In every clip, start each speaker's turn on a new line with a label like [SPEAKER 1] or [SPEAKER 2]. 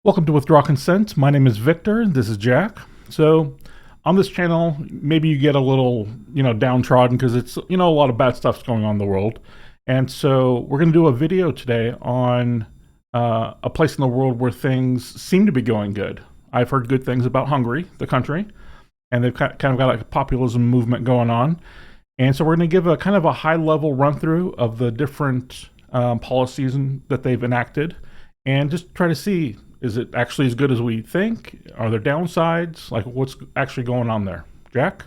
[SPEAKER 1] Welcome to Withdraw Consent. My name is Victor. This is Jack. So on this channel, maybe you get a little, downtrodden because it's, a lot of bad stuff's going on in the world. And so we're going to do a video today on a place in the world where things seem to be going good. I've heard good things about Hungary, the country, and they've kind of got a populism movement going on. And so we're going to give a kind of a high-level run-through of the different policies that they've enacted and just try to see, is it actually as good as we think? Are there downsides? Like, what's actually going on there? Jack?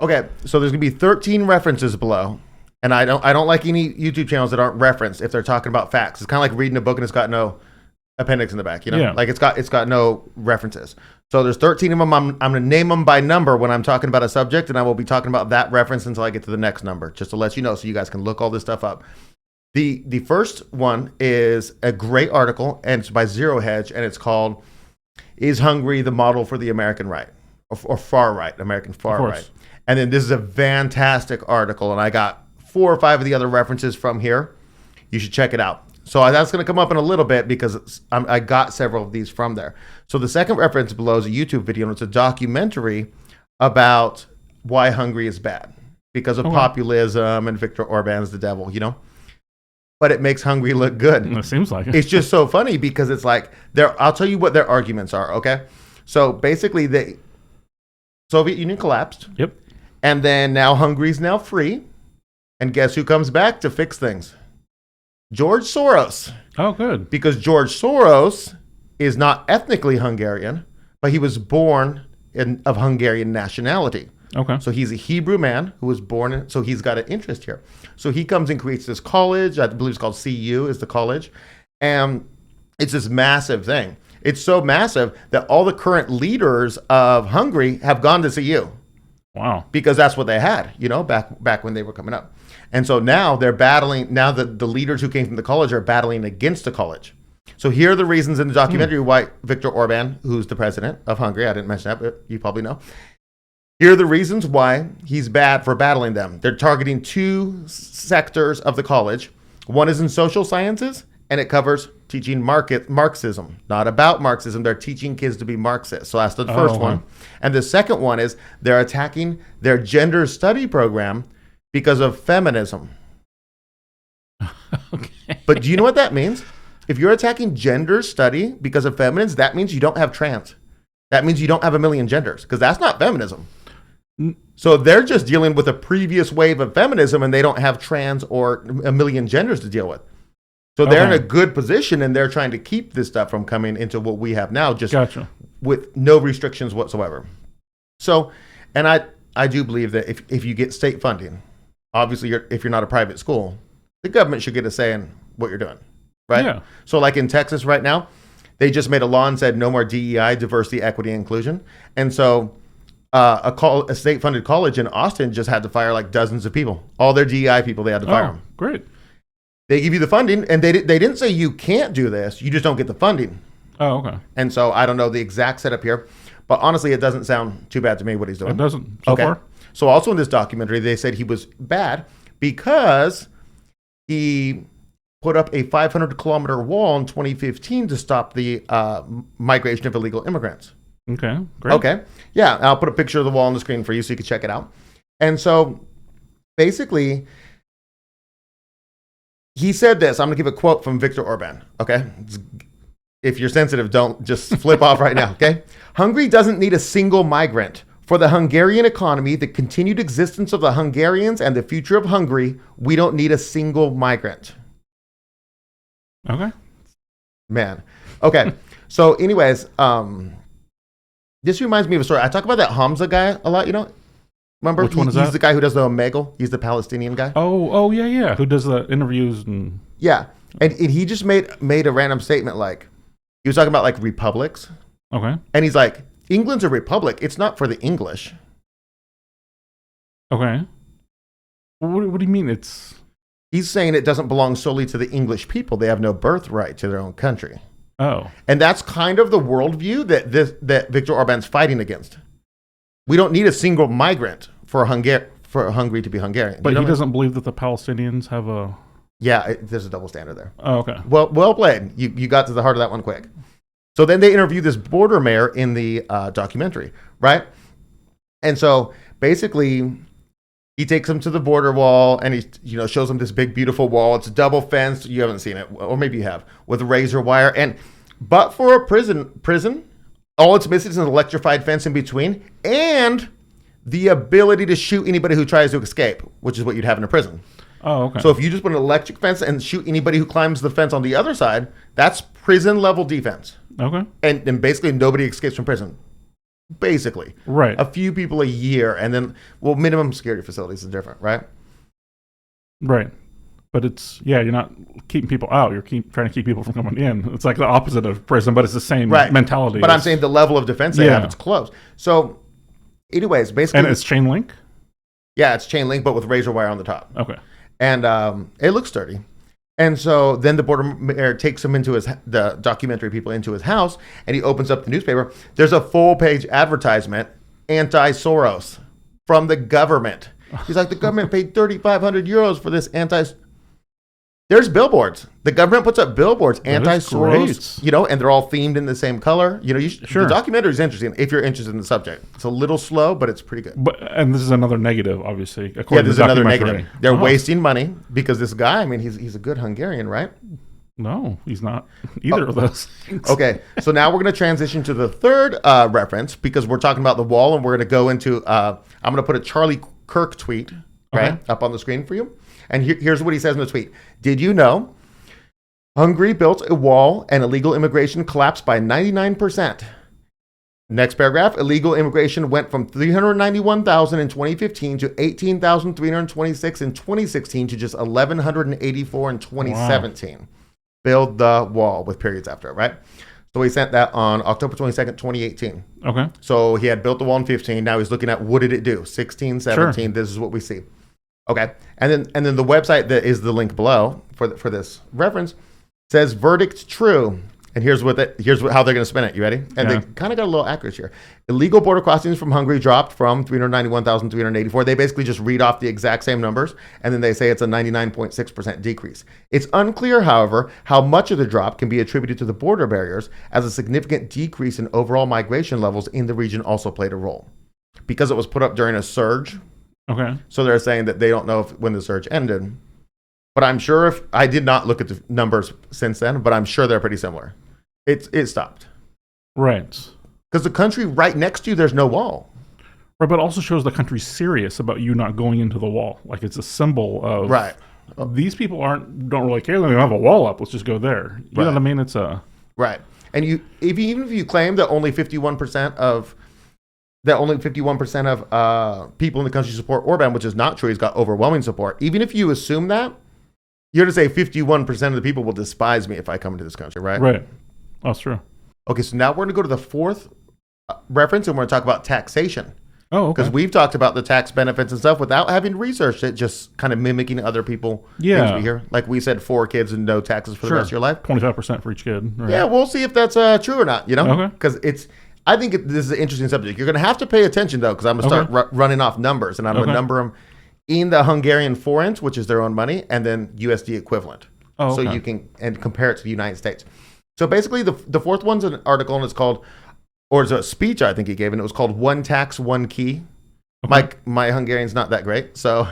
[SPEAKER 2] Okay, so there's going to be 13 references below. And I don't like any YouTube channels that aren't referenced if they're talking about facts. It's kind of like reading a book and it's got no appendix in the back,
[SPEAKER 1] Yeah.
[SPEAKER 2] Like it's got no references. So there's 13 of them. I'm going to name them by number when I'm talking about a subject, and I will be talking about that reference until I get to the next number, just to let you know so you guys can look all this stuff up. The first one is a great article, and it's by Zero Hedge, and it's called "Is Hungary the Model for the American Right?" or Far Right, American Far Right. And then this is a fantastic article, and I got 4 or 5 of the other references from here. You should check it out. So that's going to come up in a little bit because I got several of these from there. So the second reference below is a YouTube video, and it's a documentary about why Hungary is bad because of populism and Viktor Orban's the devil, But it makes Hungary look good.
[SPEAKER 1] It seems like it.
[SPEAKER 2] It's just so funny because it's like, I'll tell you what their arguments are, okay? So basically, the Soviet Union collapsed.
[SPEAKER 1] Yep.
[SPEAKER 2] And then now Hungary's now free. And guess who comes back to fix things? George Soros.
[SPEAKER 1] Oh, good.
[SPEAKER 2] Because George Soros is not ethnically Hungarian, but he was born of Hungarian nationality.
[SPEAKER 1] Okay.
[SPEAKER 2] So he's a Hebrew man who was born so he's got an interest here. So he comes and creates this college. I believe it's called CU is the college. And it's this massive thing. It's so massive that all the current leaders of Hungary have gone to CU.
[SPEAKER 1] Wow.
[SPEAKER 2] Because that's what they had, back when they were coming up. And so now they're battling, now the leaders who came from the college are battling against the college. So here are the reasons in the documentary why Viktor Orban, who's the president of Hungary, I didn't mention that, but you probably know. Here are the reasons why he's bad for battling them. They're targeting 2 sectors of the college. One is in social sciences, and it covers teaching Marxism. Not about Marxism. They're teaching kids to be Marxists. So that's the first one. And the second one is they're attacking their gender study program because of feminism.
[SPEAKER 1] Okay.
[SPEAKER 2] But do you know what that means? If you're attacking gender study because of feminism, that means you don't have trans. That means you don't have a million genders, because that's not feminism. So they're just dealing with a previous wave of feminism, and they don't have trans or a million genders to deal with. So they're in a good position, and they're trying to keep this stuff from coming into what we have now, just with no restrictions whatsoever. So, and I do believe that if you get state funding, obviously if you're not a private school, the government should get a say in what you're doing, right? Yeah. So like in Texas right now, they just made a law and said no more DEI, diversity, equity, inclusion. And so a state-funded college in Austin just had to fire like dozens of people. All their DEI people, they had to fire them.
[SPEAKER 1] Great.
[SPEAKER 2] They give you the funding, and they didn't say you can't do this. You just don't get the funding.
[SPEAKER 1] Oh, okay.
[SPEAKER 2] And so I don't know the exact setup here, but honestly, it doesn't sound too bad to me what he's doing.
[SPEAKER 1] It doesn't so far.
[SPEAKER 2] So also in this documentary, they said he was bad because he put up a 500-kilometer wall in 2015 to stop the migration of illegal immigrants.
[SPEAKER 1] Okay, great.
[SPEAKER 2] Okay, yeah, I'll put a picture of the wall on the screen for you so you can check it out. And so basically, he said this. I'm going to give a quote from Viktor Orban, okay? If you're sensitive, don't just flip off right now, okay? Hungary doesn't need a single migrant. For the Hungarian economy, the continued existence of the Hungarians, and the future of Hungary, we don't need a single migrant.
[SPEAKER 1] Okay.
[SPEAKER 2] Man. Okay. So anyways, this reminds me of a story. I talk about that Hamza guy a lot, Remember?
[SPEAKER 1] Which one is that?
[SPEAKER 2] He's the guy who does the Omegle. He's the Palestinian guy.
[SPEAKER 1] Oh, yeah. Who does the interviews and...
[SPEAKER 2] Yeah. And he just made a random statement like, he was talking about like republics.
[SPEAKER 1] Okay.
[SPEAKER 2] And he's like, England's a republic. It's not for the English.
[SPEAKER 1] Okay. What do you mean it's...
[SPEAKER 2] He's saying it doesn't belong solely to the English people. They have no birthright to their own country.
[SPEAKER 1] Oh.
[SPEAKER 2] And that's kind of the worldview that Viktor Orban's fighting against. We don't need a single migrant for Hungary to be Hungarian.
[SPEAKER 1] But he doesn't believe that the Palestinians have a...
[SPEAKER 2] Yeah, there's a double standard there.
[SPEAKER 1] Oh, okay.
[SPEAKER 2] Well played. You got to the heart of that one quick. So then they interview this border mayor in the documentary, right? And so basically, he takes him to the border wall and he shows him this big, beautiful wall. It's double fenced. You haven't seen it, or maybe you have, with razor wire. But for a prison, all it's missing is an electrified fence in between and the ability to shoot anybody who tries to escape, which is what you'd have in a prison.
[SPEAKER 1] Oh, okay.
[SPEAKER 2] So if you just put an electric fence and shoot anybody who climbs the fence on the other side, that's prison level defense.
[SPEAKER 1] Okay.
[SPEAKER 2] And basically nobody escapes from prison. Basically.
[SPEAKER 1] Right.
[SPEAKER 2] A few people a year, and then, minimum security facilities is different, right?
[SPEAKER 1] Right. But you're not keeping people out. You're trying to keep people from coming in. It's like the opposite of prison, but it's the same mentality.
[SPEAKER 2] But I'm saying the level of defense they have, it's close. So, anyways, basically.
[SPEAKER 1] And it's chain link?
[SPEAKER 2] Yeah, it's chain link, but with razor wire on the top.
[SPEAKER 1] Okay.
[SPEAKER 2] And it looks sturdy. And so then the border mayor takes him into the documentary people into his house, and he opens up the newspaper. There's a full-page advertisement, anti-Soros, from the government. He's like, the government paid 3,500 euros for this There's billboards. The government puts up billboards, anti-Soros, and they're all themed in the same color. The documentary is interesting if you're interested in the subject. It's a little slow, but it's pretty good.
[SPEAKER 1] And this is another negative, obviously.
[SPEAKER 2] Yeah, this is another negative. They're wasting money because this guy, he's a good Hungarian, right?
[SPEAKER 1] No, he's not either of those things.
[SPEAKER 2] Okay, so now we're going to transition to the third reference because we're talking about the wall, and we're going to go into, I'm going to put a Charlie Kirk tweet up on the screen for you. And here's what he says in the tweet. Did you know Hungary built a wall and illegal immigration collapsed by 99%? Next paragraph, illegal immigration went from 391,000 in 2015 to 18,326 in 2016 to just 1,184 in 2017. Wow. Build the wall with periods after it, right? So he sent that on October 22nd, 2018.
[SPEAKER 1] Okay.
[SPEAKER 2] So he had built the wall in 15. Now he's looking at what did it do? 16, 17. Sure. This is what we see. Okay, and then the website that is the link below for this reference says verdict true, and here's how they're going to spin it. You ready? And they kind of got a little accuracy here. Illegal border crossings from Hungary dropped from 391,384. They basically just read off the exact same numbers, and then they say it's a 99.6% decrease. It's unclear, however, how much of the drop can be attributed to the border barriers, as a significant decrease in overall migration levels in the region also played a role, because it was put up during a surge.
[SPEAKER 1] Okay.
[SPEAKER 2] So they're saying that they don't know when the surge ended. But I'm sure I did not look at the numbers since then, but I'm sure they're pretty similar. It stopped.
[SPEAKER 1] Right.
[SPEAKER 2] Because the country right next to you, there's no wall.
[SPEAKER 1] Right, but it also shows the country's serious about you not going into the wall. Like it's a symbol of
[SPEAKER 2] right.
[SPEAKER 1] These people don't really care. They don't have a wall up. Let's just go there. You know what I mean? It's a
[SPEAKER 2] right. And even if you claim that only 51% of people in the country support Orban, which is not true. He's got overwhelming support. Even if you assume that, you're to say 51% of the people will despise me if I come into this country, right?
[SPEAKER 1] Right. That's true.
[SPEAKER 2] Okay, so now we're going to go to the fourth reference, and we're going to talk about taxation.
[SPEAKER 1] Oh, okay.
[SPEAKER 2] Because we've talked about the tax benefits and stuff without having researched it, just kind of mimicking other people. Things we hear. Like we said, 4 kids and no taxes for the rest of your life.
[SPEAKER 1] 25% for each kid. Right.
[SPEAKER 2] Yeah, we'll see if that's true or not,
[SPEAKER 1] Okay.
[SPEAKER 2] Because I think this is an interesting subject. You're going to have to pay attention, though, because I'm going to start running off numbers, and I'm going to number them in the Hungarian forint, which is their own money, and then USD equivalent. Oh, okay. So you can compare it to the United States. So basically, the fourth one's an article, and it's called, or it's a speech I think he gave, and it was called One Tax, One Key. Okay. My Hungarian's not that great, so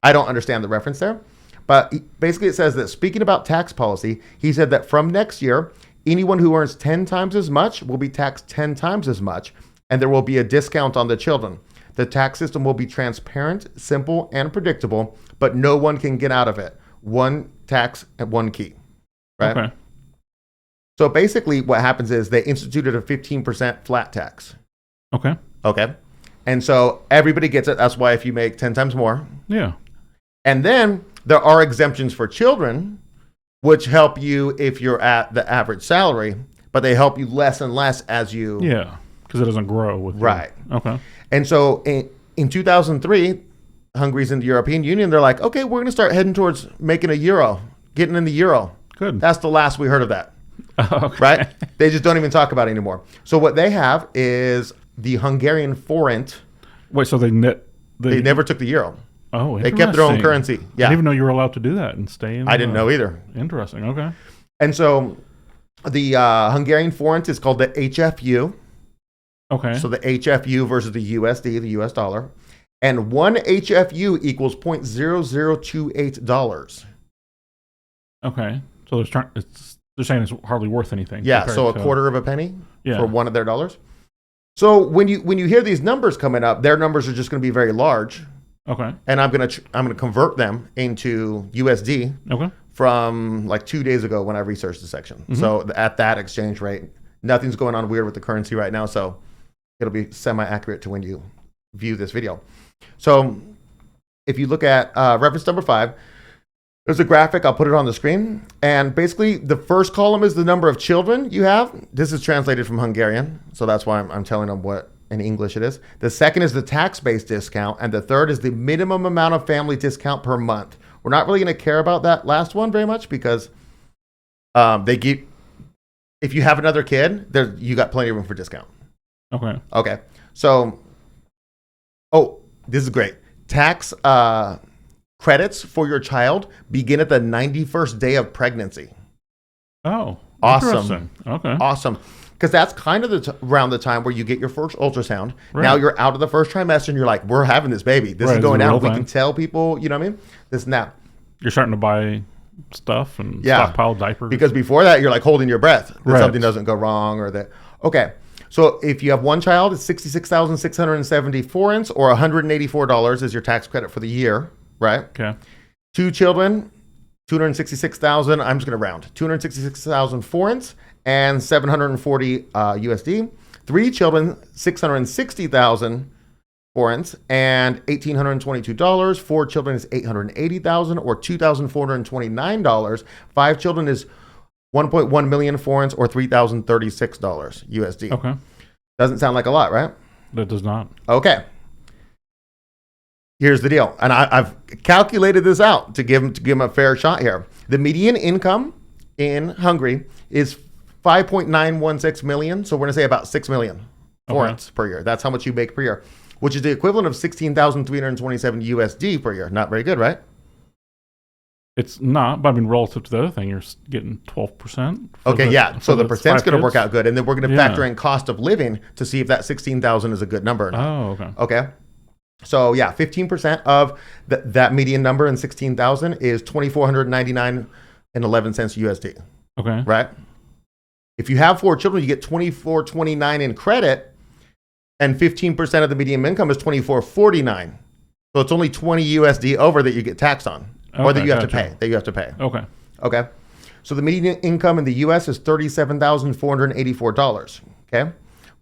[SPEAKER 2] I don't understand the reference there. But basically, it says that speaking about tax policy, he said that from next year, anyone who earns 10 times as much will be taxed 10 times as much, and there will be a discount on the children. The tax system will be transparent, simple, and predictable, but no one can get out of it. One tax and one key. Right?
[SPEAKER 1] Okay.
[SPEAKER 2] So basically what happens is they instituted a 15% flat tax.
[SPEAKER 1] Okay.
[SPEAKER 2] Okay. And so everybody gets it. That's why if you make 10 times more.
[SPEAKER 1] Yeah.
[SPEAKER 2] And then there are exemptions for children, which help you if you're at the average salary, but they help you less and less as you...
[SPEAKER 1] Yeah, because it doesn't grow.
[SPEAKER 2] Right.
[SPEAKER 1] Okay.
[SPEAKER 2] And so in 2003, Hungary's in the European Union. They're like, okay, we're going to start heading towards making a euro, getting in the euro.
[SPEAKER 1] Good.
[SPEAKER 2] That's the last we heard of that.
[SPEAKER 1] Okay.
[SPEAKER 2] Right? They just don't even talk about it anymore. So what they have is the Hungarian forint.
[SPEAKER 1] Wait, so they
[SPEAKER 2] never took the euro.
[SPEAKER 1] Oh,
[SPEAKER 2] they kept their own currency. Yeah.
[SPEAKER 1] I didn't even know you were allowed to do that and stay in.
[SPEAKER 2] I didn't know either.
[SPEAKER 1] Interesting. Okay.
[SPEAKER 2] And so The Hungarian forint is called the HFU.
[SPEAKER 1] Okay.
[SPEAKER 2] So the HFU versus the USD, the US dollar. And one HFU equals $0.0028.
[SPEAKER 1] Okay. So they're saying it's hardly worth anything.
[SPEAKER 2] Yeah, so a quarter of a penny
[SPEAKER 1] Yeah.
[SPEAKER 2] for one of their dollars. So when you hear these numbers coming up, their numbers are just going to be very large.
[SPEAKER 1] Okay.
[SPEAKER 2] And I'm gonna convert them into USD
[SPEAKER 1] Okay.
[SPEAKER 2] from like 2 days ago when I researched the section. So at that exchange rate, nothing's going on weird with the currency right now. So it'll be semi-accurate to when you view this video. So if you look at reference number 5, there's a graphic. I'll put it on the screen. And basically, the first column is the number of children you have. This is translated from Hungarian, so that's why I'm telling them what in English it is. The second is the tax-based discount, and the third is the minimum amount of family discount per month. We're not really going to care about that last one very much because if you have another kid, you got plenty of room for discount. Okay. So, this is great. Tax credits for your child begin at the 91st day of pregnancy.
[SPEAKER 1] Oh,
[SPEAKER 2] awesome.
[SPEAKER 1] Interesting. Okay.
[SPEAKER 2] Awesome. Because that's kind of around the time where you get your first ultrasound.
[SPEAKER 1] Right.
[SPEAKER 2] Now you're out of the first trimester and you're like, we're having this baby. This is going down. We can tell people, you know what I mean? This and that.
[SPEAKER 1] You're starting to buy stuff and stockpile diapers.
[SPEAKER 2] Because before that, you're like holding your breath that something doesn't go wrong or that. Okay. So if you have one child, it's 66,670 forints or $184 is your tax credit for the year, right?
[SPEAKER 1] Okay.
[SPEAKER 2] 2 children, 266,000. I'm just going to round. 266,000 forints and 740 USD. 3 children, 660,000 forints and $1,822. 4 children is 880,000 or $2,429. 5 children is 1.1 million forints or $3,036 USD.
[SPEAKER 1] Okay.
[SPEAKER 2] Doesn't sound like a lot, right?
[SPEAKER 1] That does not.
[SPEAKER 2] Okay. Here's the deal. And I've calculated this out to give them a fair shot here. The median income in Hungary is 5.916 million. So we're going to say about 6 million forints per year. That's how much you make per year, which is the equivalent of 16,327 USD per year. Not very good, right?
[SPEAKER 1] It's not, but I mean, relative to the other thing, you're getting 12%.
[SPEAKER 2] Okay, yeah. So the percent's going to work out good. And then we're going to factor in cost of living to see if that 16,000 is a good number or not.
[SPEAKER 1] Oh, okay.
[SPEAKER 2] Okay. So yeah, 15% of that median number in 16,000 is $2,499.11 USD.
[SPEAKER 1] Okay.
[SPEAKER 2] Right? If you have 4 children, you get $2,429 in credit, and 15% of the median income is $2,449. So it's only 20 USD over that you get taxed on, or that you have to pay.
[SPEAKER 1] Okay.
[SPEAKER 2] Okay. So the median income in the U.S. is $37,484. Okay.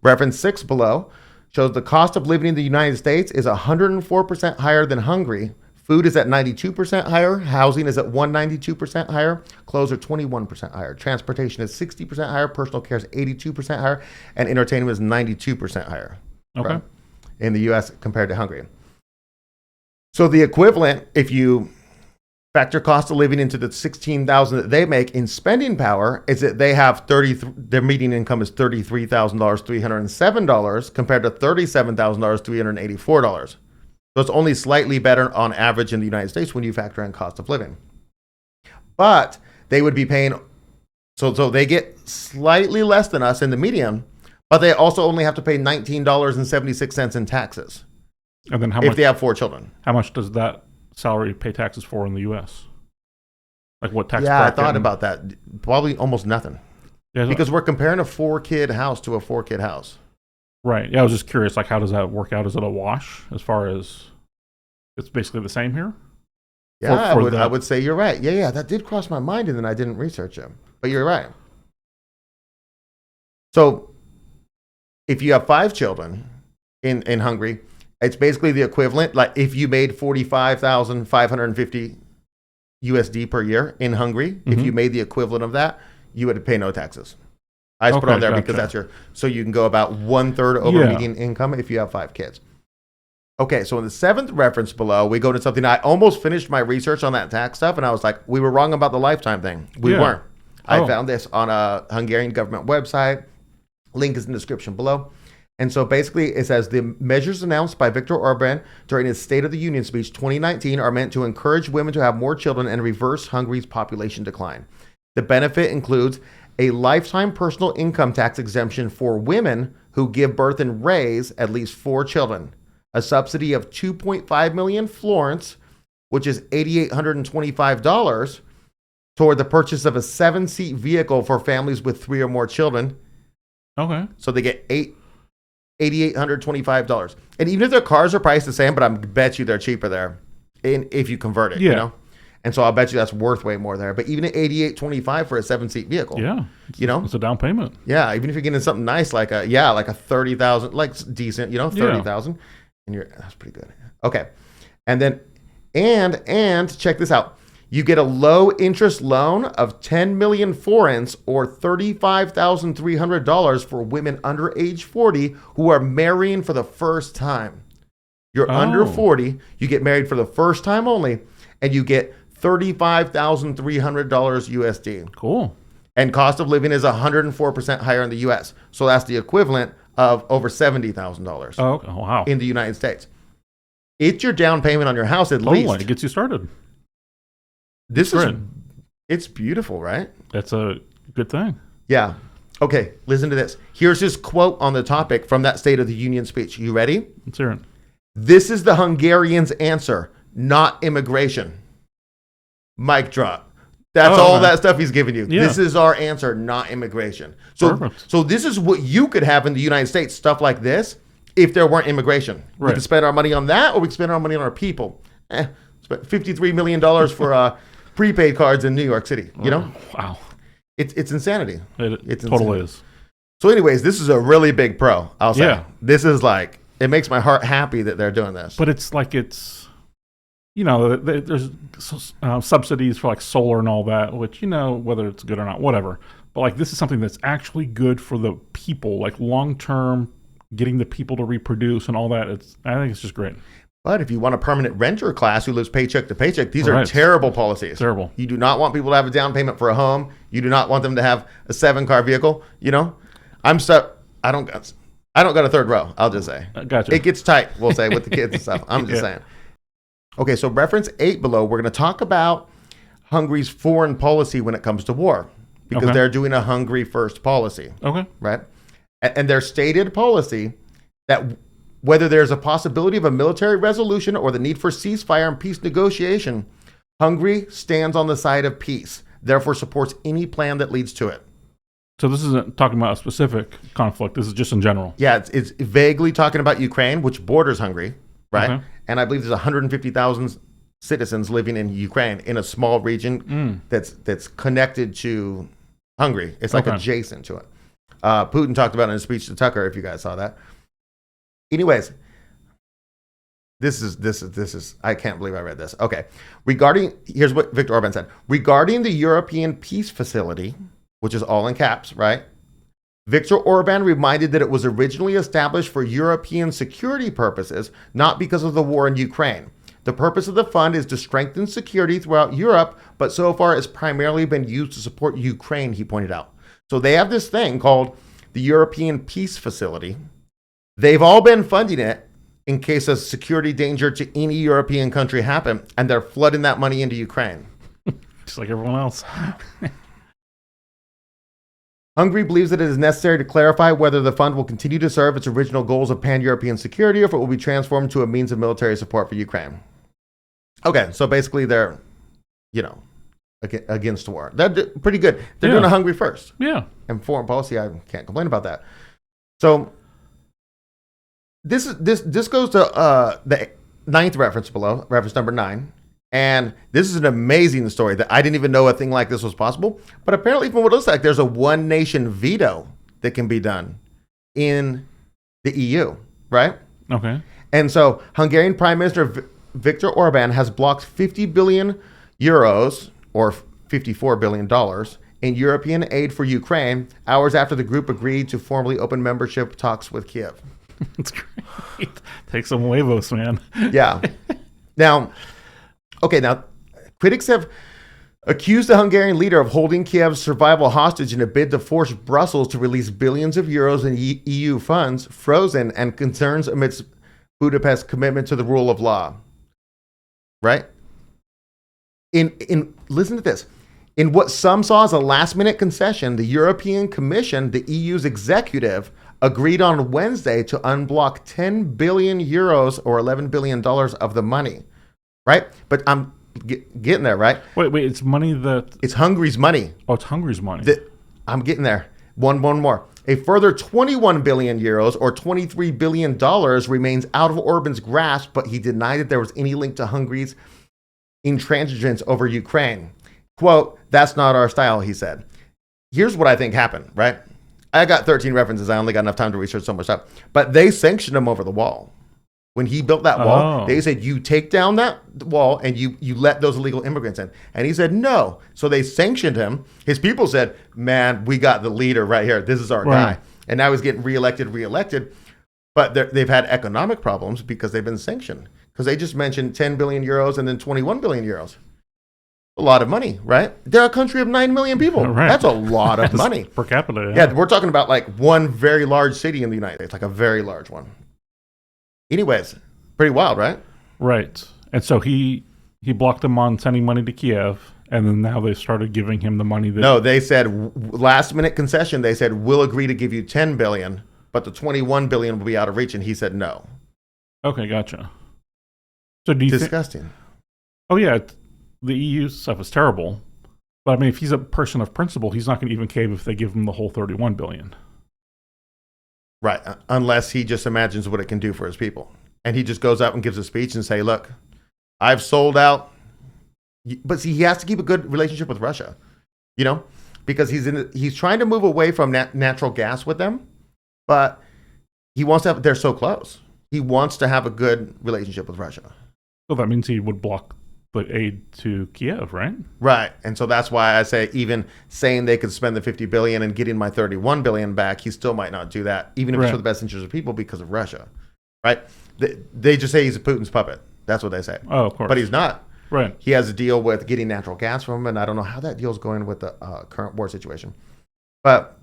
[SPEAKER 2] Reference 6 below shows the cost of living in the United States is 104% higher than Hungary. Food is at 92% higher. Housing is at 192% higher. Clothes are 21% higher. Transportation is 60% higher. Personal care is 82% higher. And entertainment is 92% higher.
[SPEAKER 1] Okay.
[SPEAKER 2] Right? In the U.S. compared to Hungary. So the equivalent, if you factor cost of living into the 16,000 that they make in spending power, is that they have their median income is $33,307 compared to $37,384. So it's only slightly better on average in the United States when you factor in cost of living. But they would be paying, so they get slightly less than us in the median, but they also only have to pay $19.76 in taxes.
[SPEAKER 1] And then
[SPEAKER 2] if they have 4 children.
[SPEAKER 1] How much does that salary pay taxes for in the U.S.? Like what tax?
[SPEAKER 2] Yeah, I thought about that. Probably almost nothing.
[SPEAKER 1] Yeah,
[SPEAKER 2] because we're comparing a 4-kid house to a 4-kid house.
[SPEAKER 1] Right. Yeah, I was just curious, like, how does that work out? Is it a wash as far as it's basically the same here?
[SPEAKER 2] Yeah, I would say you're right. Yeah, that did cross my mind, and then I didn't research it. But you're right. So if you have 5 children in Hungary, it's basically the equivalent. Like if you made 45,550 USD per year in Hungary, if you made the equivalent of that, you would pay no taxes. I just put on there because that's so you can go about 1/3 over median income if you have 5 kids. Okay, so in the 7th reference below, we go to something. I almost finished my research on that tax stuff, and I was like, we were wrong about the lifetime thing. We weren't. I found this on a Hungarian government website. Link is in the description below. And so basically it says the measures announced by Viktor Orban during his State of the Union speech 2019 are meant to encourage women to have more children and reverse Hungary's population decline. The benefit includes a lifetime personal income tax exemption for women who give birth and raise at least 4 children, a subsidy of 2.5 million florins, which is $8,825, toward the purchase of a 7-seat vehicle for families with 3 or more children.
[SPEAKER 1] Okay.
[SPEAKER 2] So they get $8,825. And even if their cars are priced the same, but I bet you they're cheaper there if you convert it,
[SPEAKER 1] Yeah.
[SPEAKER 2] you know? And so I'll bet you that's worth way more there. But even at $8,825 for a 7-seat vehicle.
[SPEAKER 1] Yeah.
[SPEAKER 2] You know?
[SPEAKER 1] It's a down payment.
[SPEAKER 2] Yeah, even if you're getting something nice like a 30,000, like decent, 30,000, and that's pretty good. Okay. And then and check this out. You get a low interest loan of 10 million forints or $35,300 for women under age 40 who are marrying for the first time. You're under 40, you get married for the first time only, and you get $35,300 USD.
[SPEAKER 1] Cool.
[SPEAKER 2] And cost of living is 104% higher in the US. So that's the equivalent of over $70,000
[SPEAKER 1] Oh, wow.
[SPEAKER 2] in the United States. It's your down payment on your house at
[SPEAKER 1] Totally.
[SPEAKER 2] least.
[SPEAKER 1] It gets you started.
[SPEAKER 2] It's beautiful, right?
[SPEAKER 1] That's a good thing.
[SPEAKER 2] Yeah. Okay, listen to this. Here's his quote on the topic from that State of the Union speech. You ready?
[SPEAKER 1] Let's hear it.
[SPEAKER 2] This is the Hungarians' answer, not immigration. Mic drop. That's all that stuff he's giving you.
[SPEAKER 1] Yeah.
[SPEAKER 2] This is our answer, not immigration. So this is what you could have in the United States, stuff like this, if there weren't immigration.
[SPEAKER 1] Right.
[SPEAKER 2] We could spend our money on that, or we could spend our money on our people. Spent $53 million for prepaid cards in New York City. You know?
[SPEAKER 1] Wow.
[SPEAKER 2] It's insanity.
[SPEAKER 1] It totally is.
[SPEAKER 2] So anyways, this is a really big pro, I'll say.
[SPEAKER 1] Yeah.
[SPEAKER 2] This is like, it makes my heart happy that they're doing this.
[SPEAKER 1] But it's like there's subsidies for like solar and all that, which, whether it's good or not, whatever. But like this is something that's actually good for the people, like long term, getting the people to reproduce and all that. I think it's just great.
[SPEAKER 2] But if you want a permanent renter class who lives paycheck to paycheck, these are terrible policies.
[SPEAKER 1] Terrible.
[SPEAKER 2] You do not want people to have a down payment for a home. You do not want them to have a 7-car vehicle. I'm stuck. I don't got a third row. I'll just say.
[SPEAKER 1] Gotcha.
[SPEAKER 2] It gets tight, we'll say, with the kids and stuff. I'm just saying. Okay, so reference 8 below, we're going to talk about Hungary's foreign policy when it comes to war, because they're doing a Hungary first policy.
[SPEAKER 1] Okay.
[SPEAKER 2] Right? And their stated policy that whether there's a possibility of a military resolution or the need for ceasefire and peace negotiation, Hungary stands on the side of peace, therefore supports any plan that leads to it.
[SPEAKER 1] So this isn't talking about a specific conflict. This is just in general.
[SPEAKER 2] Yeah, it's vaguely talking about Ukraine, which borders Hungary, right?
[SPEAKER 1] Okay.
[SPEAKER 2] And I believe there's 150,000 citizens living in Ukraine in a small region that's connected to Hungary. It's like adjacent to it. Putin talked about it in a speech to Tucker, if you guys saw that. Anyways, this is I can't believe I read this. Okay. Here's what Viktor Orban said. Regarding the European Peace Facility, which is all in caps, right? Viktor Orban reminded that it was originally established for European security purposes, not because of the war in Ukraine. The purpose of the fund is to strengthen security throughout Europe, but so far it's primarily been used to support Ukraine, he pointed out. So they have this thing called the European Peace Facility. They've all been funding it in case a security danger to any European country happen, and they're flooding that money into Ukraine.
[SPEAKER 1] Just like everyone else.
[SPEAKER 2] Hungary believes that it is necessary to clarify whether the fund will continue to serve its original goals of pan-European security or if it will be transformed to a means of military support for Ukraine. Okay, so basically they're, against war. They're pretty good. They're doing a Hungary first.
[SPEAKER 1] Yeah.
[SPEAKER 2] And foreign policy, I can't complain about that. So this goes to the 9th reference below, reference number 9. And this is an amazing story that I didn't even know a thing like this was possible. But apparently, from what it looks like, there's a one-nation veto that can be done in the EU, right?
[SPEAKER 1] Okay.
[SPEAKER 2] And so Hungarian Prime Minister Viktor Orban has blocked 50 billion euros, or $54 billion, in European aid for Ukraine, hours after the group agreed to formally open membership talks with Kiev.
[SPEAKER 1] That's great. Take some huevos, man.
[SPEAKER 2] Yeah. Now, critics have accused the Hungarian leader of holding Kiev's survival hostage in a bid to force Brussels to release billions of euros in EU funds frozen and concerns amidst Budapest's commitment to the rule of law. Right? Listen to this. In what some saw as a last-minute concession, the European Commission, the EU's executive, agreed on Wednesday to unblock 10 billion euros or $11 billion of the money, right? But I'm getting there, right?
[SPEAKER 1] Wait, it's money that...
[SPEAKER 2] It's Hungary's money.
[SPEAKER 1] Oh, it's Hungary's money.
[SPEAKER 2] I'm getting there. One more. A further 21 billion euros or $23 billion remains out of Orban's grasp, but he denied that there was any link to Hungary's intransigence over Ukraine. Quote, "That's not our style," he said. Here's what I think happened, right? I got 13 references. I only got enough time to research so much stuff. But they sanctioned him over the wall. When he built that wall, they said, you take down that wall and you let those illegal immigrants in. And he said, no. So they sanctioned him. His people said, man, we got the leader right here. This is our guy. And now he's getting reelected. But they've had economic problems because they've been sanctioned. Because they just mentioned 10 billion euros and then 21 billion euros. A lot of money, right? They're a country of 9 million people.
[SPEAKER 1] Right.
[SPEAKER 2] That's a lot of money.
[SPEAKER 1] Per capita.
[SPEAKER 2] Yeah, we're talking about like one very large city in the United States, like a very large one. Anyways, pretty wild, right?
[SPEAKER 1] Right. And so he blocked them on sending money to Kiev, and then now they started giving him the money that...
[SPEAKER 2] No, they said last minute concession. They said, we'll agree to give you 10 billion, but the 21 billion will be out of reach. And he said no.
[SPEAKER 1] Okay, gotcha. So do you
[SPEAKER 2] Disgusting.
[SPEAKER 1] Oh, yeah. The EU stuff is terrible. But I mean, if he's a person of principle, he's not going to even cave if they give him the whole 31 billion.
[SPEAKER 2] Right. Unless he just imagines what it can do for his people. And he just goes out and gives a speech and say, look, I've sold out. But see, he has to keep a good relationship with Russia, you know, because he's trying to move away from natural gas with them. But he wants to have, they're so close. He wants to have a good relationship with Russia.
[SPEAKER 1] So that means he would block the aid to Kiev, right?
[SPEAKER 2] Right. And so that's why I say even saying they could spend the 50 billion and getting my 31 billion back, he still might not do that, even if it's for the best interest of people because of Russia. Right. They just say he's Putin's puppet. That's what they say.
[SPEAKER 1] Oh, of course.
[SPEAKER 2] But he's not.
[SPEAKER 1] Right.
[SPEAKER 2] He has a deal with getting natural gas from him, and I don't know how that deal's going with the current war situation. But,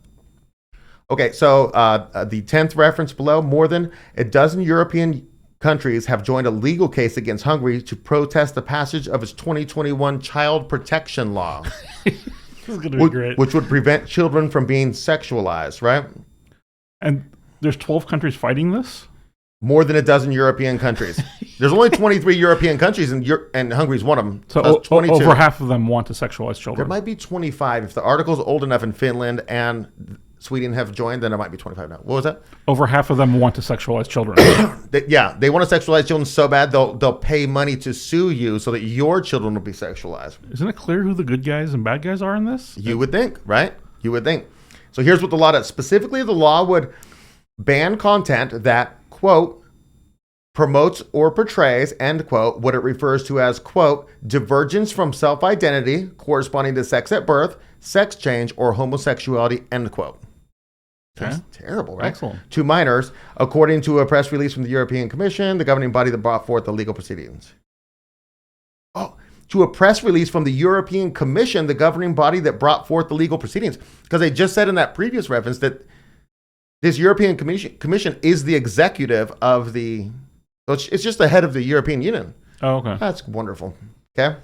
[SPEAKER 2] okay, so the 10th reference below, more than a dozen European countries have joined a legal case against Hungary to protest the passage of its 2021 child protection law.
[SPEAKER 1] This is going to be great.
[SPEAKER 2] Which would prevent children from being sexualized, right?
[SPEAKER 1] And there's 12 countries fighting this?
[SPEAKER 2] More than a dozen European countries. There's only 23 European countries, and Hungary's one of them.
[SPEAKER 1] So 22. Over half of them want to sexualize children.
[SPEAKER 2] There might be 25. If the article's old enough in Finland and Sweden have joined, then there might be 25 now. What was that?
[SPEAKER 1] Over half of them want to sexualize children.
[SPEAKER 2] They want to sexualize children so bad they'll pay money to sue you so that your children will be sexualized.
[SPEAKER 1] Isn't it clear who the good guys and bad guys are in this?
[SPEAKER 2] You would think, right? You would think. So here's what the law does. Specifically, the law would ban content that, quote, promotes or portrays, end quote, what it refers to as, quote, divergence from self-identity corresponding to sex at birth, sex change, or homosexuality, end quote. That's terrible, right?
[SPEAKER 1] Excellent.
[SPEAKER 2] To minors, according to a press release from the European Commission, the governing body that brought forth the legal proceedings. Oh, to a press release from the European Commission, the governing body that brought forth the legal proceedings. Because they just said in that previous reference that this European Commission is the executive of the... It's just the head of the European Union.
[SPEAKER 1] Oh, okay.
[SPEAKER 2] That's wonderful. Okay.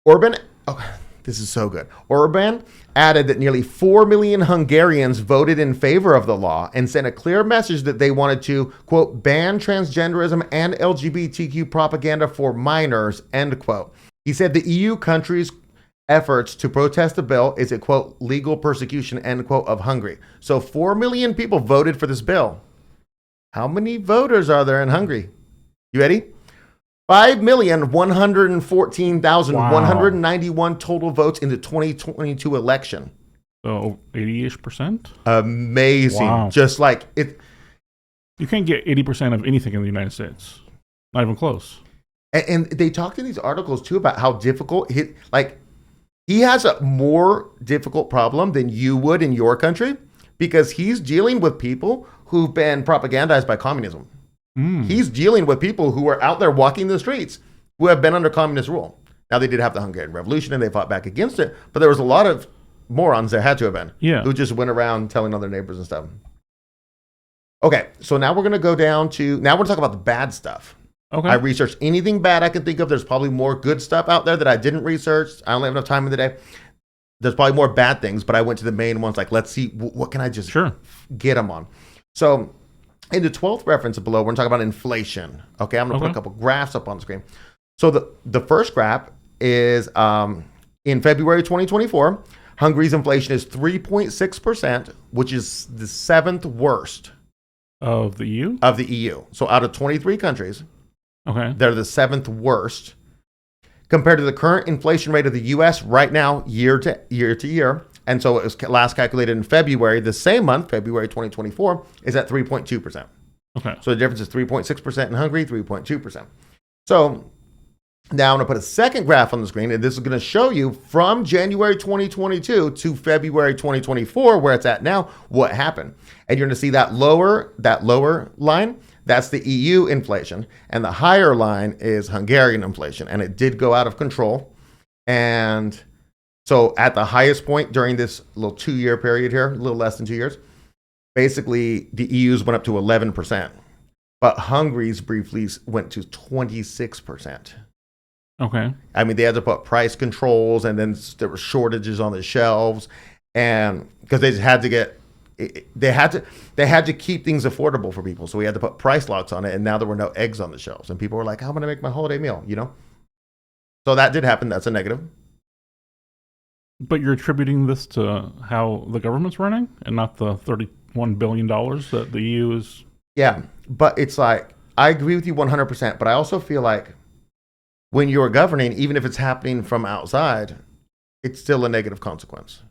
[SPEAKER 2] Orban... Oh, this is so good. Orban added that nearly 4 million Hungarians voted in favor of the law and sent a clear message that they wanted to, quote, ban transgenderism and LGBTQ propaganda for minors, end quote. He said the EU countries' efforts to protest the bill is a, quote, legal persecution, end quote, of Hungary. So 4 million people voted for this bill. How many voters are there in Hungary? You ready? 5,114,191 total votes in the 2022 election.
[SPEAKER 1] So 80-ish%?
[SPEAKER 2] Amazing. Wow. Just like it.
[SPEAKER 1] You can't get 80% of anything in the United States. Not even close.
[SPEAKER 2] And they talked in these articles too about how difficult he has a more difficult problem than you would in your country because he's dealing with people who've been propagandized by communism. He's dealing with people who are out there walking the streets who have been under communist rule. Now, they did have the Hungarian Revolution and they fought back against it, but there was a lot of morons there had to have been who just went around telling other neighbors and stuff. Okay, so now we're going to go down to, now we're going to talk about the bad stuff.
[SPEAKER 1] Okay.
[SPEAKER 2] I researched anything bad I can think of. There's probably more good stuff out there that I didn't research. I only have enough time in the day. There's probably more bad things, but I went to the main ones. Like, let's see, what can I just get them on? So in the 12th reference below, we're going to talk about inflation. Okay, I'm going to put a couple graphs up on the screen. So the first graph is in February 2024, Hungary's inflation is 3.6%, which is the 7th worst
[SPEAKER 1] of the EU.
[SPEAKER 2] Of the EU. So out of 23 countries, they're the 7th worst compared to the current inflation rate of the U.S. right now, year to year. And so it was last calculated in February. The same month, February 2024, is at 3.2%.
[SPEAKER 1] Okay.
[SPEAKER 2] So the difference is 3.6% in Hungary, 3.2%. So now I'm going to put a second graph on the screen, and this is going to show you from January 2022 to February 2024, where it's at now, what happened. And you're going to see that lower line, that's the EU inflation, and the higher line is Hungarian inflation, and it did go out of control. And so at the highest point during this little 2-year period here, a little less than 2 years, basically the EU's went up to 11%, but Hungary's briefly went to 26%.
[SPEAKER 1] Okay.
[SPEAKER 2] I mean, they had to put price controls, and then there were shortages on the shelves, and because they just had to get, they had to keep things affordable for people. So we had to put price locks on it, and now there were no eggs on the shelves, and people were like, "How am I going to make my holiday meal?" You know. So that did happen. That's a negative.
[SPEAKER 1] But you're attributing this to how the government's running, and not the $31 billion that the EU is.
[SPEAKER 2] Yeah, but it's like, I agree with you 100%. But I also feel like when you're governing, even if it's happening from outside, it's still a negative consequence.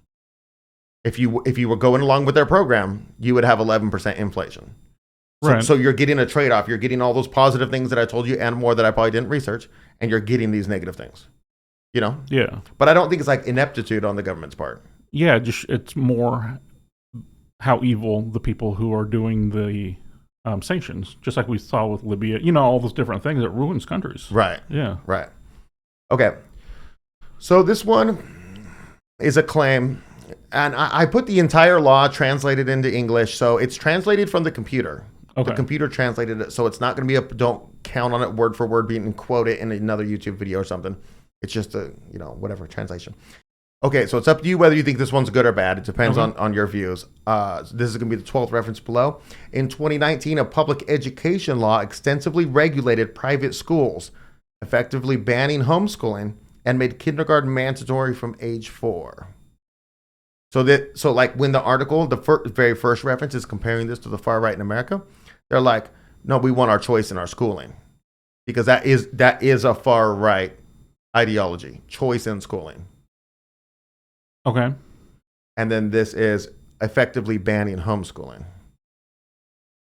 [SPEAKER 2] If you were going along with their program, you would have 11% inflation.
[SPEAKER 1] Right.
[SPEAKER 2] So you're getting a trade-off. You're getting all those positive things that I told you and more that I probably didn't research, and you're getting these negative things. You know?
[SPEAKER 1] Yeah.
[SPEAKER 2] But I don't think it's like ineptitude on the government's part.
[SPEAKER 1] Yeah, just it's more how evil the people who are doing the sanctions, just like we saw with Libya, you know, all those different things that ruins countries.
[SPEAKER 2] Right.
[SPEAKER 1] Yeah.
[SPEAKER 2] Right. Okay. So this one is a claim, and I put the entire law translated into English, so it's translated from the computer.
[SPEAKER 1] Okay.
[SPEAKER 2] The computer translated it, so it's not going to be don't count on it word for word being and quote it in another YouTube video or something. It's just a, whatever, translation. Okay, so it's up to you whether you think this one's good or bad. It depends on your views. This is going to be the 12th reference below. In 2019, a public education law extensively regulated private schools, effectively banning homeschooling, and made kindergarten mandatory from age 4. So like when the article, the very first reference is comparing this to the far right in America, they're like, no, we want our choice in our schooling, because that is a far right ideology, choice in schooling.
[SPEAKER 1] Okay.
[SPEAKER 2] And then this is effectively banning homeschooling.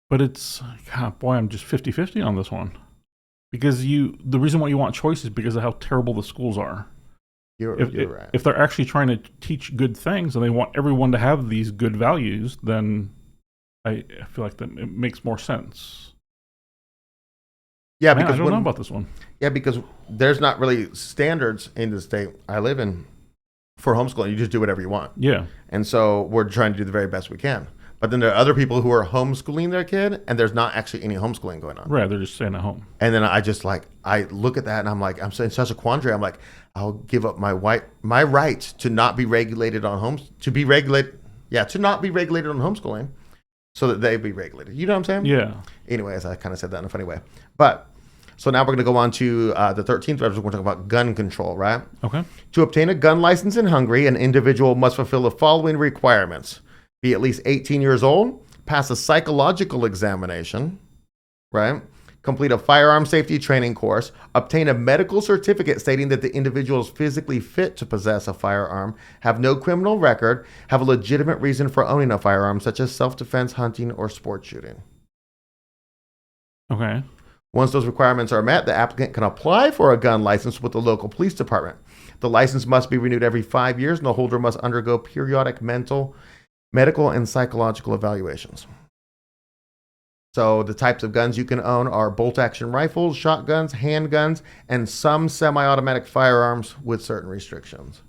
[SPEAKER 1] But it's, God, boy, I'm just 50-50 on this one. Because the reason why you want choice is because of how terrible the schools are.
[SPEAKER 2] You're right.
[SPEAKER 1] If they're actually trying to teach good things and they want everyone to have these good values, then I feel like that it makes more sense.
[SPEAKER 2] Yeah,
[SPEAKER 1] Man,
[SPEAKER 2] because
[SPEAKER 1] I don't know about this one.
[SPEAKER 2] Yeah, because there's not really standards in the state I live in for homeschooling. You just do whatever you want.
[SPEAKER 1] Yeah. And
[SPEAKER 2] so we're trying to do the very best we can. But then there are other people who are homeschooling their kid, and there's not actually any homeschooling going on.
[SPEAKER 1] Right, they're just staying at home.
[SPEAKER 2] And then I look at that and I'm like, I'm in such a quandary. I'm like, I'll give up my right to not be regulated on to not be regulated on homeschooling, so that they be regulated. You know what I'm saying?
[SPEAKER 1] Yeah.
[SPEAKER 2] Anyways, I kind of said that in a funny way. But so now we're going to go on to the 13th episode. We're talking about gun control, right?
[SPEAKER 1] Okay.
[SPEAKER 2] To obtain a gun license in Hungary, an individual must fulfill the following requirements: be at least 18 years old, pass a psychological examination, right? Complete a firearm safety training course, obtain a medical certificate stating that the individual is physically fit to possess a firearm, have no criminal record, have a legitimate reason for owning a firearm, such as self-defense, hunting, or sport shooting.
[SPEAKER 1] Okay.
[SPEAKER 2] Once those requirements are met, the applicant can apply for a gun license with the local police department. The license must be renewed every 5 years, and the holder must undergo periodic medical, and psychological evaluations. So the types of guns you can own are bolt-action rifles, shotguns, handguns, and some semi-automatic firearms with certain restrictions.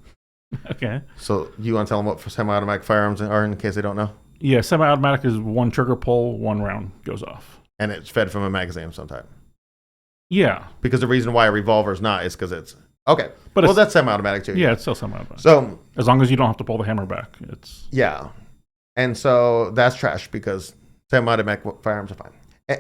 [SPEAKER 1] Okay.
[SPEAKER 2] So you want to tell them what semi-automatic firearms are in case they don't know?
[SPEAKER 1] Yeah, semi-automatic is one trigger pull, one round goes off.
[SPEAKER 2] And it's fed from a magazine of some type.
[SPEAKER 1] Yeah.
[SPEAKER 2] Because the reason why a revolver is not is because it's okay.
[SPEAKER 1] But
[SPEAKER 2] well, that's semi-automatic too.
[SPEAKER 1] Yeah, it's still semi-automatic.
[SPEAKER 2] So
[SPEAKER 1] as long as you don't have to pull the hammer back, it's
[SPEAKER 2] yeah. And so that's trash because semi-automatic firearms are fine.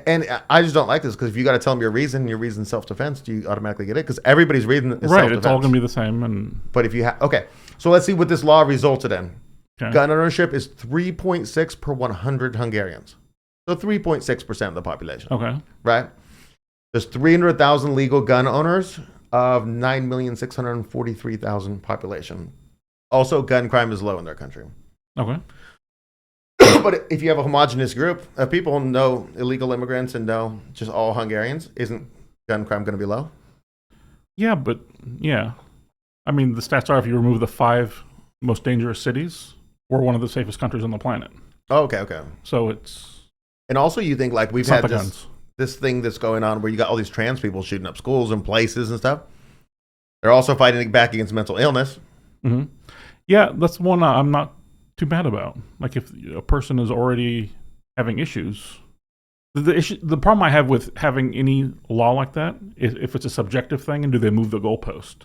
[SPEAKER 2] And I just don't like this because if you got to tell them your reason self-defense, do you automatically get it? Because everybody's reason is
[SPEAKER 1] right.
[SPEAKER 2] self-defense.
[SPEAKER 1] It's all going to be the same. And
[SPEAKER 2] but if you have okay, so let's see what this law resulted in.
[SPEAKER 1] okay.
[SPEAKER 2] Gun ownership is 3.6 per 100 Hungarians. So 3.6% of the population.
[SPEAKER 1] Okay.
[SPEAKER 2] Right? There's 300,000 legal gun owners of 9,643,000 population. Also, gun crime is low in their country.
[SPEAKER 1] Okay.
[SPEAKER 2] But if you have a homogenous group of people, no illegal immigrants and no just all Hungarians, isn't gun crime going to be low?
[SPEAKER 1] Yeah, but yeah. I mean, the stats are if you remove the 5 most dangerous cities, we're one of the safest countries on the planet.
[SPEAKER 2] Oh, okay.
[SPEAKER 1] So it's...
[SPEAKER 2] And also you think like we've
[SPEAKER 1] it's
[SPEAKER 2] had
[SPEAKER 1] not the guns.
[SPEAKER 2] this thing that's going on where you got all these trans people shooting up schools and places and stuff. They're also fighting back against mental illness.
[SPEAKER 1] Mm-hmm. Yeah, that's one I'm not too bad about. Like if a person is already having issues, the problem I have with having any law like that is if it's a subjective thing and do they move the goalpost?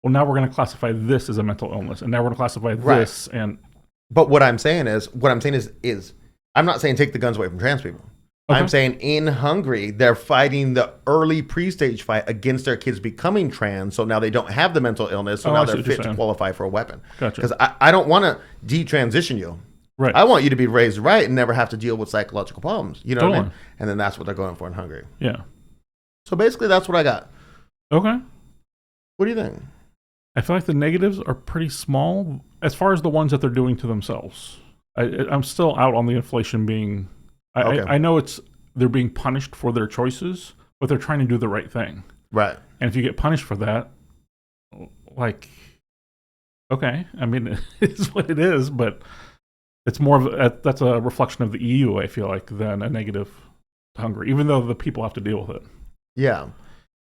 [SPEAKER 1] Well, now we're going to classify this as a mental illness, and now we're going to classify this and.
[SPEAKER 2] But what I'm saying is I'm not saying take the guns away from trans people. Okay. I'm saying in Hungary, they're fighting the early pre-stage fight against their kids becoming trans. So now they don't have the mental illness. So now they're fit to qualify for a weapon.
[SPEAKER 1] Gotcha.
[SPEAKER 2] Because I don't want to detransition you.
[SPEAKER 1] Right.
[SPEAKER 2] I want you to be raised right and never have to deal with psychological problems. You know
[SPEAKER 1] totally.
[SPEAKER 2] what I mean? And then that's what they're going for in Hungary.
[SPEAKER 1] Yeah.
[SPEAKER 2] So basically, that's what I got.
[SPEAKER 1] Okay.
[SPEAKER 2] What do you think?
[SPEAKER 1] I feel like the negatives are pretty small as far as the ones that they're doing to themselves. I'm still out on the inflation being... I know they're being punished for their choices, but they're trying to do the right thing.
[SPEAKER 2] Right.
[SPEAKER 1] And if you get punished for that, like, okay, I mean, it is what it is, but it's more of that's a reflection of the EU, I feel like, than a negative to Hungary, even though the people have to deal with it.
[SPEAKER 2] Yeah.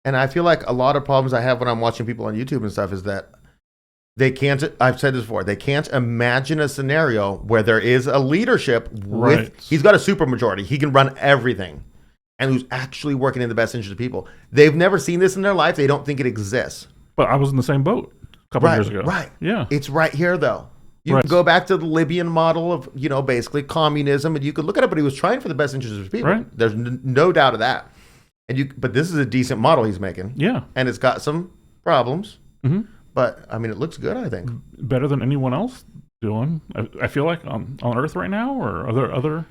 [SPEAKER 2] And I feel like a lot of problems I have when I'm watching people on YouTube and stuff is that they can't, I've said this before, they can't imagine a scenario where there is a leadership with, he's got a super majority, he can run everything, and who's actually working in the best interest of people. They've never seen this in their life. They don't think it exists.
[SPEAKER 1] But I was in the same boat a couple of years ago.
[SPEAKER 2] Right.
[SPEAKER 1] Yeah.
[SPEAKER 2] It's right here, though. You can go back to the Libyan model of, basically communism, and you could look at it, but he was trying for the best interest of people.
[SPEAKER 1] Right.
[SPEAKER 2] There's no doubt of that. But this is a decent model he's making.
[SPEAKER 1] Yeah.
[SPEAKER 2] And it's got some problems.
[SPEAKER 1] Mm-hmm.
[SPEAKER 2] But, I mean, it looks good, I think.
[SPEAKER 1] Better than anyone else doing, I feel like, on Earth right now, or other...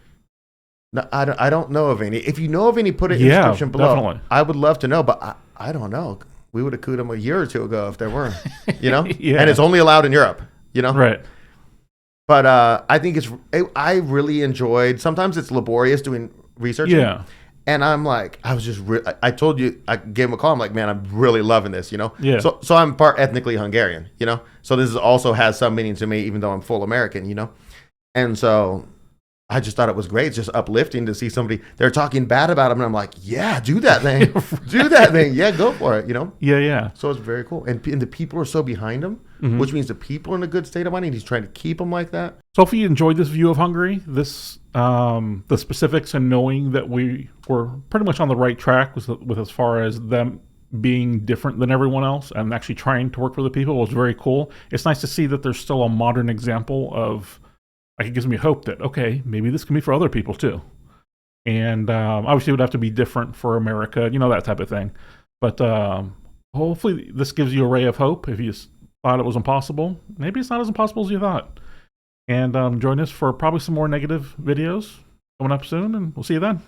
[SPEAKER 2] No, I don't know of any. If you know of any, put it in the description below.
[SPEAKER 1] Definitely.
[SPEAKER 2] I would love to know, but I don't know. We would have cooed him a year or two ago if there were,
[SPEAKER 1] Yeah.
[SPEAKER 2] And it's only allowed in Europe,
[SPEAKER 1] Right.
[SPEAKER 2] But I think I really enjoyed, sometimes it's laborious doing research.
[SPEAKER 1] Yeah.
[SPEAKER 2] And I'm like, I told you, I gave him a call. I'm like, man, I'm really loving this,
[SPEAKER 1] Yeah.
[SPEAKER 2] So I'm part ethnically Hungarian, So this also has some meaning to me, even though I'm full American, And so I just thought it was great. It's just uplifting to see somebody, they're talking bad about him. And I'm like, yeah, do that thing. Right. Do that thing. Yeah, go for it,
[SPEAKER 1] Yeah.
[SPEAKER 2] So it's very cool. And the people are so behind him, which means the people are in a good state of mind. And he's trying to keep them like that.
[SPEAKER 1] So if you enjoyed this view of Hungary, the specifics and knowing that we were pretty much on the right track with as far as them being different than everyone else and actually trying to work for the people was very cool. It's nice to see that there's still a modern example of, like, it gives me hope that, okay, maybe this can be for other people too. And obviously it would have to be different for America, that type of thing. But hopefully this gives you a ray of hope. If you thought it was impossible, maybe it's not as impossible as you thought. And join us for probably some more negative videos coming up soon, and we'll see you then.